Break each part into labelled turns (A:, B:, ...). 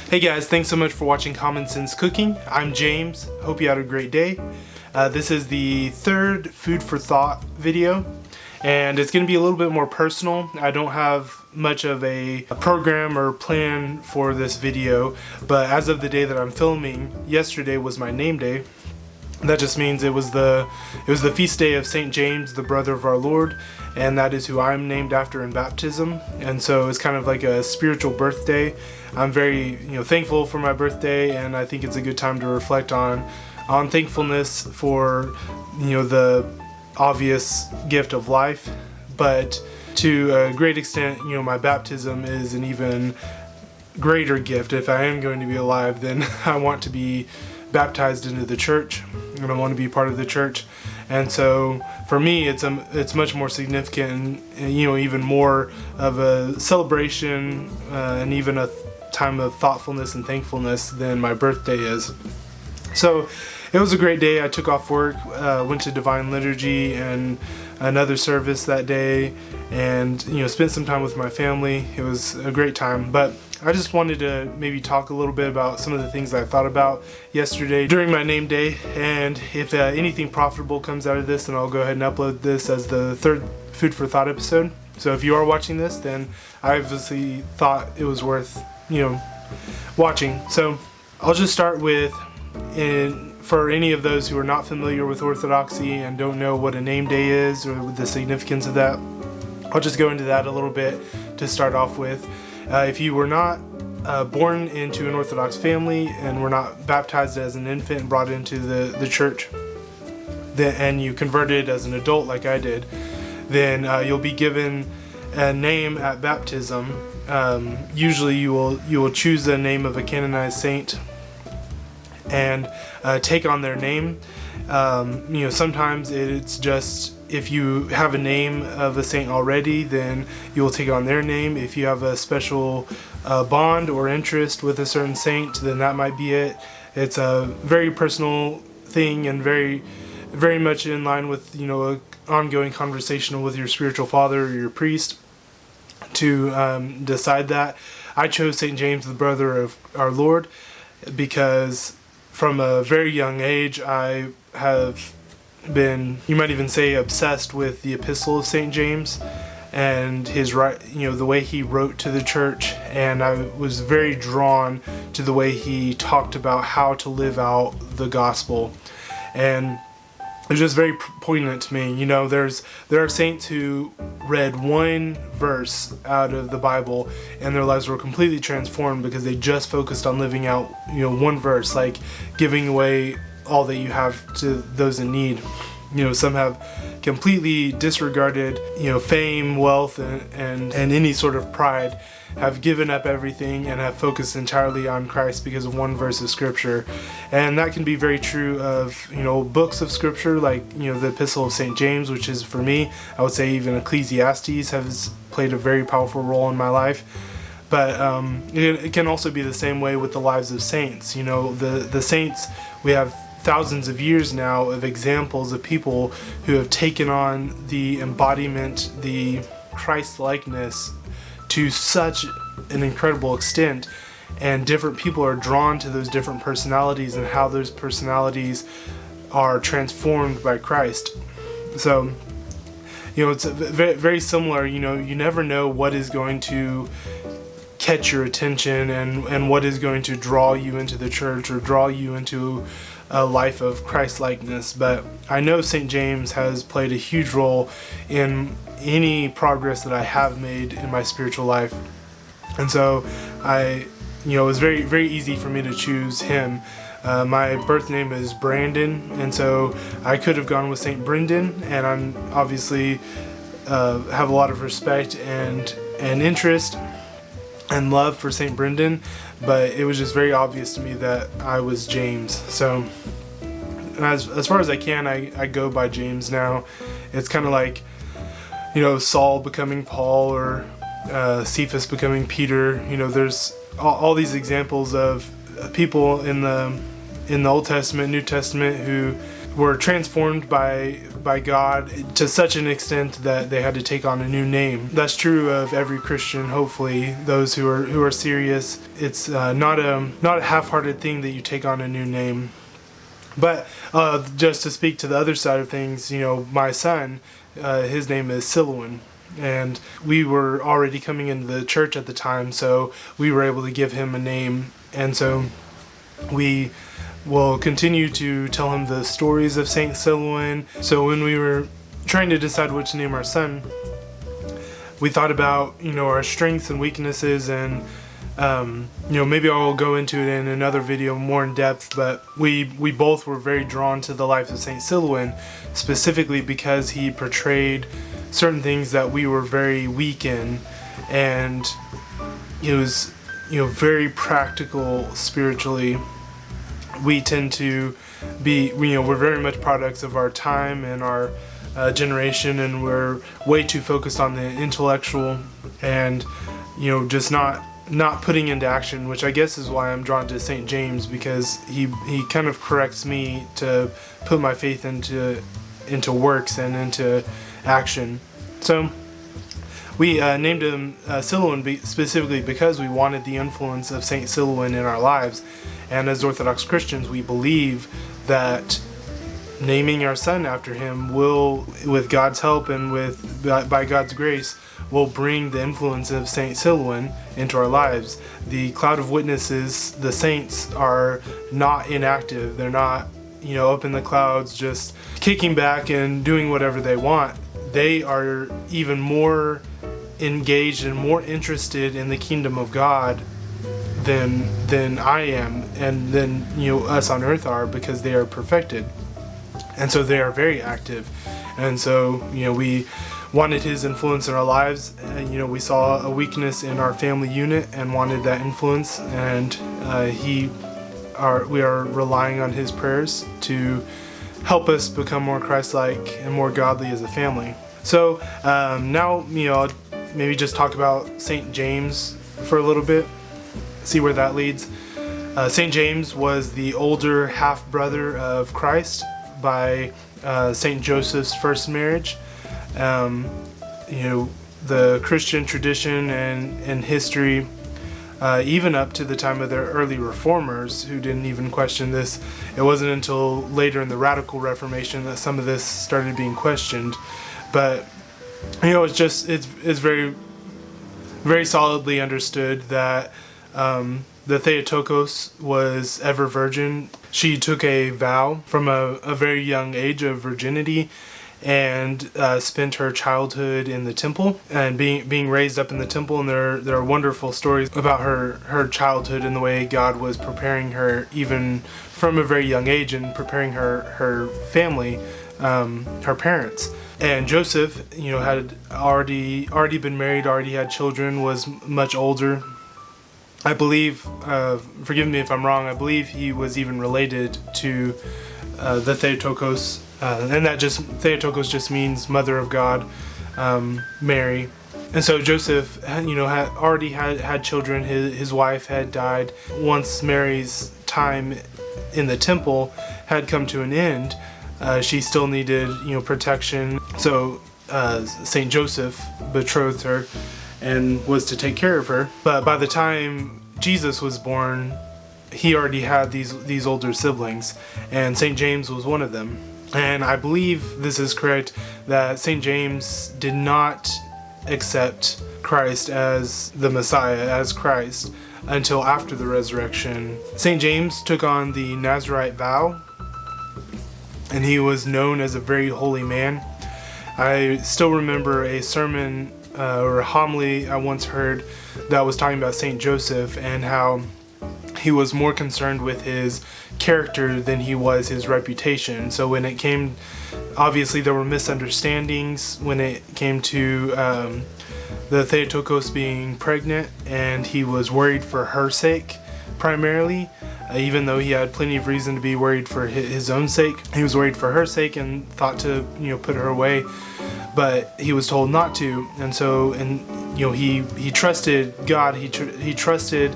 A: Hey guys, thanks so much for watching Common Sense Cooking. I'm James. Hope you had a great day. This is the third food for thought video, and it's going to be a little bit more personal. I don't have much of a program or plan for this video, but as of the day that I'm filming, yesterday was my name day. That just means it was the feast day of St. James, the brother of our Lord, and that is who I'm named after in baptism. And so it's kind of like a spiritual birthday. I'm very thankful for my birthday, and I think it's a good time to reflect on thankfulness for the obvious gift of life, but to a great extent, my baptism is an even greater gift. If I am going to be alive, then I want to be baptized into the church, and I want to be part of the church. And so for me, it's much more significant, and even more of a celebration and even a time of thoughtfulness and thankfulness than my birthday is. So it was a great day. I took off work, went to Divine Liturgy and another service that day, and spent some time with my family. It was a great time. But I just wanted to maybe talk a little bit about some of the things I thought about yesterday during my name day, and if anything profitable comes out of this, then I'll go ahead and upload this as the third Food for Thought episode. So if you are watching this, then I obviously thought it was worth watching. So I'll just start with, for any of those who are not familiar with Orthodoxy and don't know what a name day is or the significance of that, I'll just go into that a little bit to start off with. If you were not born into an Orthodox family and were not baptized as an infant and brought into the church, and you converted as an adult like I did, then you'll be given a name at baptism. Usually you will choose the name of a canonized saint and take on their name. Sometimes it's just, if you have a name of a saint already, then you will take on their name. If you have a special bond or interest with a certain saint, then that might be it. It's a very personal thing, and very, very much in line with an ongoing conversation with your spiritual father or your priest to decide that. I chose St. James, the brother of our Lord, because from a very young age I have been, you might even say, obsessed with the Epistle of St. James and his the way he wrote to the church, and I was very drawn to the way he talked about how to live out the gospel, and it was just very poignant to me. There are saints who read one verse out of the Bible and their lives were completely transformed because they just focused on living out one verse, like giving away all that you have to those in need. Some have completely disregarded fame, wealth, and any sort of pride, have given up everything and have focused entirely on Christ because of one verse of scripture. And that can be very true of books of scripture, like the Epistle of St. James, which is, for me, I would say even Ecclesiastes has played a very powerful role in my life. But it can also be the same way with the lives of saints. The saints, we have thousands of years now of examples of people who have taken on the embodiment, the Christ-likeness, to such an incredible extent, and different people are drawn to those different personalities and how those personalities are transformed by Christ. So it's very, very similar. You never know what is going to catch your attention and what is going to draw you into the church or draw you into a life of Christ-likeness. But I know St. James has played a huge role in any progress that I have made in my spiritual life, and so it was very, very easy for me to choose him. My birth name is Brandon, and so I could have gone with St. Brendan, and I'm obviously have a lot of respect and interest and love for St. Brendan, but it was just very obvious to me that I was James. So as far as I can, I go by James now. It's kind of like Saul becoming Paul, or Cephas becoming Peter. There's all these examples of people in the Old Testament, New Testament, who were transformed by God to such an extent that they had to take on a new name. That's true of every Christian. Hopefully, those who are serious, it's not a half-hearted thing that you take on a new name. But just to speak to the other side of things, my son, his name is Silouan. And we were already coming into the church at the time, so we were able to give him a name. And so we will continue to tell him the stories of Saint Silouan. So when we were trying to decide what to name our son, we thought about, our strengths and weaknesses, and maybe I'll go into it in another video more in depth, but we both were very drawn to the life of Saint Silouan, specifically because he portrayed certain things that we were very weak in, and he was very practical spiritually. We tend to be, we're very much products of our time and our generation, and we're way too focused on the intellectual and just not putting into action, which I guess is why I'm drawn to St. James, because he kind of corrects me to put my faith into works and into action. So we named him Silouan specifically because we wanted the influence of Saint Silouan in our lives. And as Orthodox Christians, we believe that naming our son after him will, with God's help and by God's grace, will bring the influence of Saint Silouan into our lives. The cloud of witnesses, the saints, are not inactive. They're not, up in the clouds just kicking back and doing whatever they want. They are even more engaged and more interested in the kingdom of God than I am, and than us on earth are, because they are perfected. And so they are very active. And so, we wanted his influence in our lives. And, we saw a weakness in our family unit and wanted that influence. And we are relying on his prayers to help us become more Christ-like and more godly as a family. So now, I'll maybe just talk about St. James for a little bit, see where that leads. St. James was the older half-brother of Christ by St. Joseph's first marriage. The Christian tradition and history, even up to the time of their early reformers, who didn't even question this. It wasn't until later in the Radical Reformation that some of this started being questioned. But it's very, very solidly understood that the Theotokos was ever virgin. She took a vow from a very young age of virginity, and spent her childhood in the temple and being raised up in the temple. And there are wonderful stories about her childhood and the way God was preparing her even from a very young age, and preparing her family, her parents. And Joseph, had already been married, already had children, was much older. I believe, forgive me if I'm wrong, I believe he was even related to the Theotokos, and Theotokos just means Mother of God, Mary. And so Joseph, had already had children. His wife had died. Once Mary's time in the temple had come to an end, she still needed, protection. So Saint Joseph betrothed her and was to take care of her. But by the time Jesus was born, he already had these older siblings, and Saint James was one of them. And I believe this is correct, that Saint James did not accept Christ as the Messiah, as Christ, until after the resurrection. Saint James took on the Nazirite vow, and he was known as a very holy man. I still remember a sermon or a homily I once heard that was talking about Saint Joseph and how he was more concerned with his character than he was his reputation. So when it came, obviously there were misunderstandings when it came to the Theotokos being pregnant, and he was worried for her sake primarily, even though he had plenty of reason to be worried for his own sake. He was worried for her sake and thought to put her away, but he was told not to. And so he trusted God. He trusted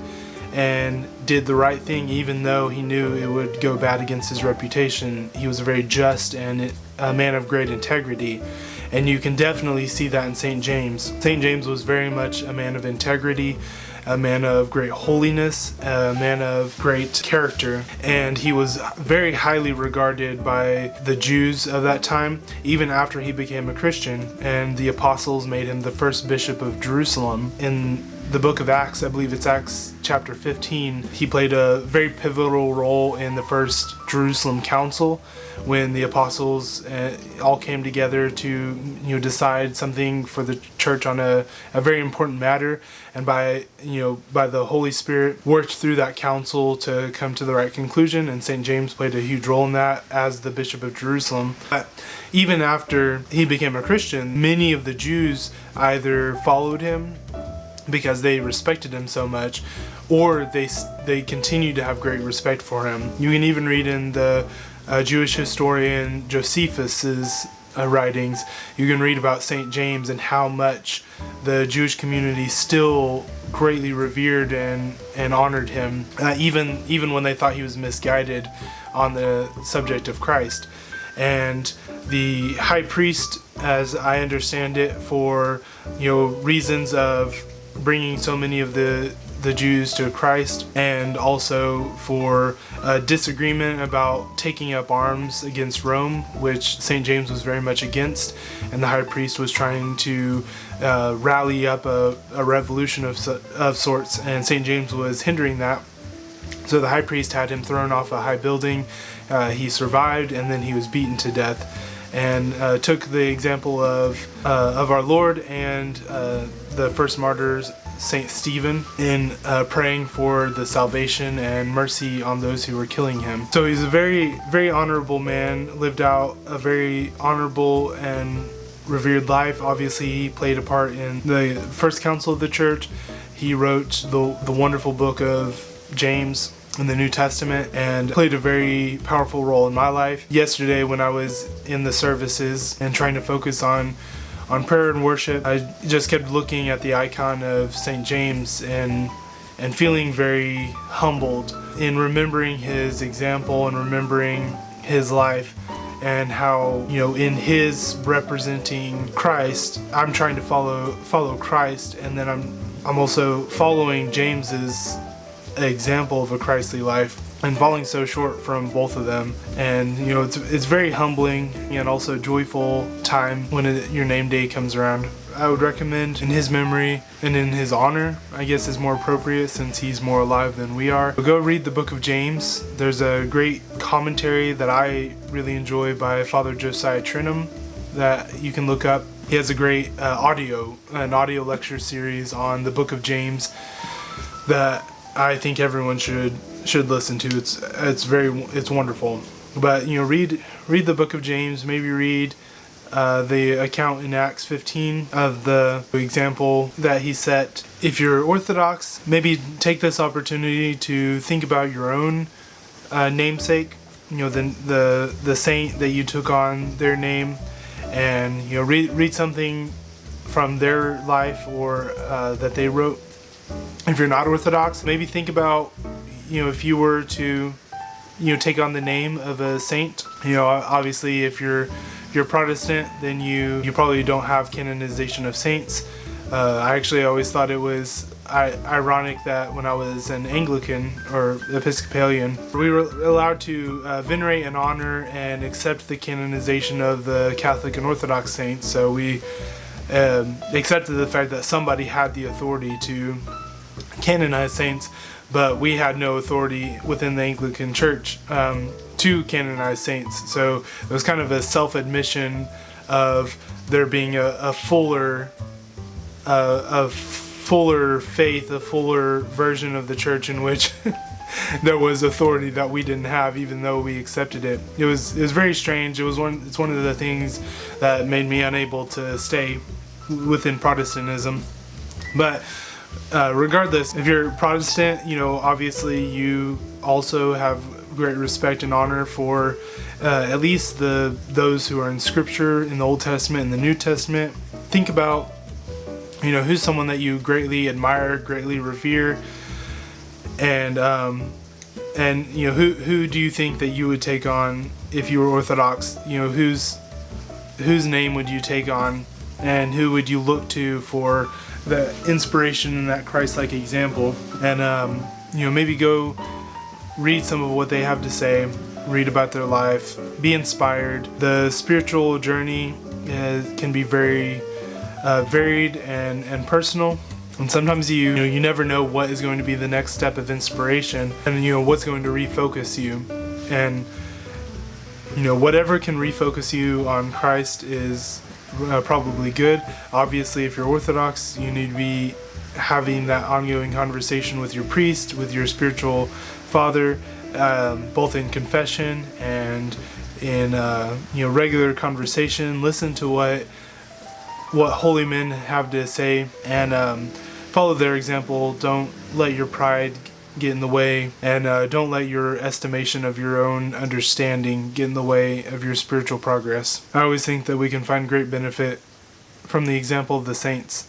A: and did the right thing even though he knew it would go bad against his reputation. He was a very just and a man of great integrity. And you can definitely see that in St. James. St. James was very much a man of integrity, a man of great holiness, a man of great character, and he was very highly regarded by the Jews of that time, even after he became a Christian, and the apostles made him the first bishop of Jerusalem. In the book of Acts, I believe it's Acts chapter 15, he played a very pivotal role in the first Jerusalem council when the apostles all came together to decide something for the church on a very important matter, and by the Holy Spirit worked through that council to come to the right conclusion, and St. James played a huge role in that as the Bishop of Jerusalem. But even after he became a Christian, many of the Jews either followed him because they respected him so much, or they continued to have great respect for him. You can even read in the Jewish historian Josephus's writings, you can read about St. James and how much the Jewish community still greatly revered and honored him, even when they thought he was misguided on the subject of Christ. And the high priest, as I understand it, for reasons of bringing so many of the Jews to Christ, and also for a disagreement about taking up arms against Rome, which St. James was very much against, and the high priest was trying to rally up a revolution of sorts, and St. James was hindering that. So the high priest had him thrown off a high building. He survived, and then he was beaten to death, and took the example of our Lord and the first martyrs, Saint Stephen, in praying for the salvation and mercy on those who were killing him. So he's a very, very honorable man, lived out a very honorable and revered life. Obviously, he played a part in the first council of the church. He wrote the wonderful book of James in the New Testament, and played a very powerful role in my life. Yesterday, when I was in the services and trying to focus on prayer and worship, I just kept looking at the icon of St. James and feeling very humbled in remembering his example and remembering his life, and how in his representing Christ, I'm trying to follow Christ, and then I'm also following James's example of a Christly life, and falling so short from both of them. And it's very humbling and also joyful time when your name day comes around. I would recommend, in his memory and in his honor, I guess is more appropriate since he's more alive than we are, go read the book of James. There's a great commentary that I really enjoy by Father Josiah Trinum that you can look up. He has a great audio lecture series on the book of James that I think everyone should listen to. It's wonderful. But read the book of James. Maybe read the account in Acts 15 of the example that he set. If you're Orthodox, maybe take this opportunity to think about your own namesake. The saint that you took on their name, and read something from their life or that they wrote. If you're not Orthodox, maybe think about, if you were to, take on the name of a saint. Obviously, if you're Protestant, then you probably don't have canonization of saints. I actually always thought it was ironic that when I was an Anglican or Episcopalian, we were allowed to venerate and honor and accept the canonization of the Catholic and Orthodox saints. So we accepted the fact that somebody had the authority to canonize saints, but we had no authority within the Anglican Church to canonize saints. So it was kind of a self-admission of there being a fuller faith, a fuller version of the church in which there was authority that we didn't have, even though we accepted it. It was very strange. It's one of the things that made me unable to stay within Protestantism. But regardless, if you're Protestant, obviously you also have great respect and honor for at least those who are in Scripture in the Old Testament and the New Testament. Think about who's someone that you greatly admire, greatly revere, And you know, who do you think that you would take on if you were Orthodox? You know, whose name would you take on, and who would you look to for the inspiration and that Christ-like example? And you know, maybe go read some of what they have to say, read about their life, be inspired. The spiritual journey can be very varied and personal. And sometimes you never know what is going to be the next step of inspiration, and you know what's going to refocus you. And you know, whatever can refocus you on Christ is probably good. Obviously, if you're Orthodox, you need to be having that ongoing conversation with your priest, with your spiritual father, both in confession and in you know, regular conversation. Listen to what holy men have to say, and follow their example. Don't let your pride get in the way, and don't let your estimation of your own understanding get in the way of your spiritual progress. I always think that we can find great benefit from the example of the saints.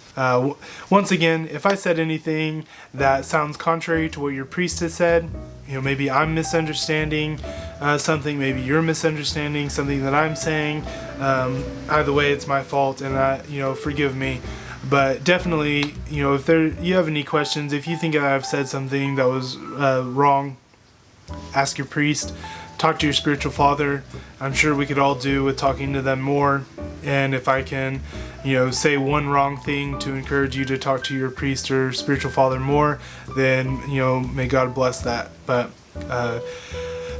A: Once again, if I said anything that sounds contrary to what your priest has said, you know, maybe I'm misunderstanding something, maybe you're misunderstanding something that I'm saying. Either way, it's my fault, and you know, forgive me. But definitely, you know, if you have any questions, if you think I've said something that was wrong, ask your priest, talk to your spiritual father. I'm sure we could all do with talking to them more. And if I can, you know, say one wrong thing to encourage you to talk to your priest or spiritual father more, then, you know, may God bless that. But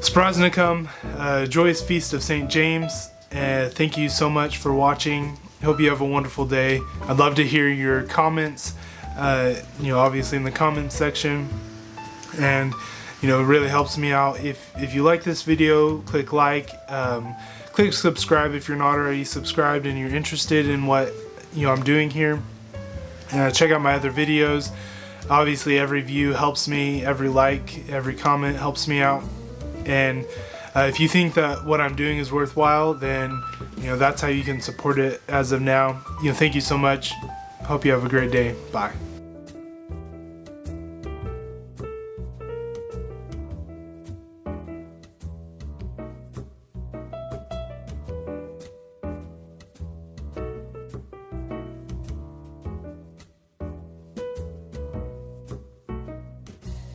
A: Spraznicum, joyous feast of St. James. Thank you so much for watching. Hope you have a wonderful day. I'd love to hear your comments, you know, obviously in the comments section. And, you know, it really helps me out. If you like this video, click like, click subscribe if you're not already subscribed and you're interested in what, you know, I'm doing here. Check out my other videos. Obviously, every view helps me, every like, every comment helps me out. And if you think that what I'm doing is worthwhile, then, you know, that's how you can support it as of now. You know, thank you so much. Hope you have a great day. Bye.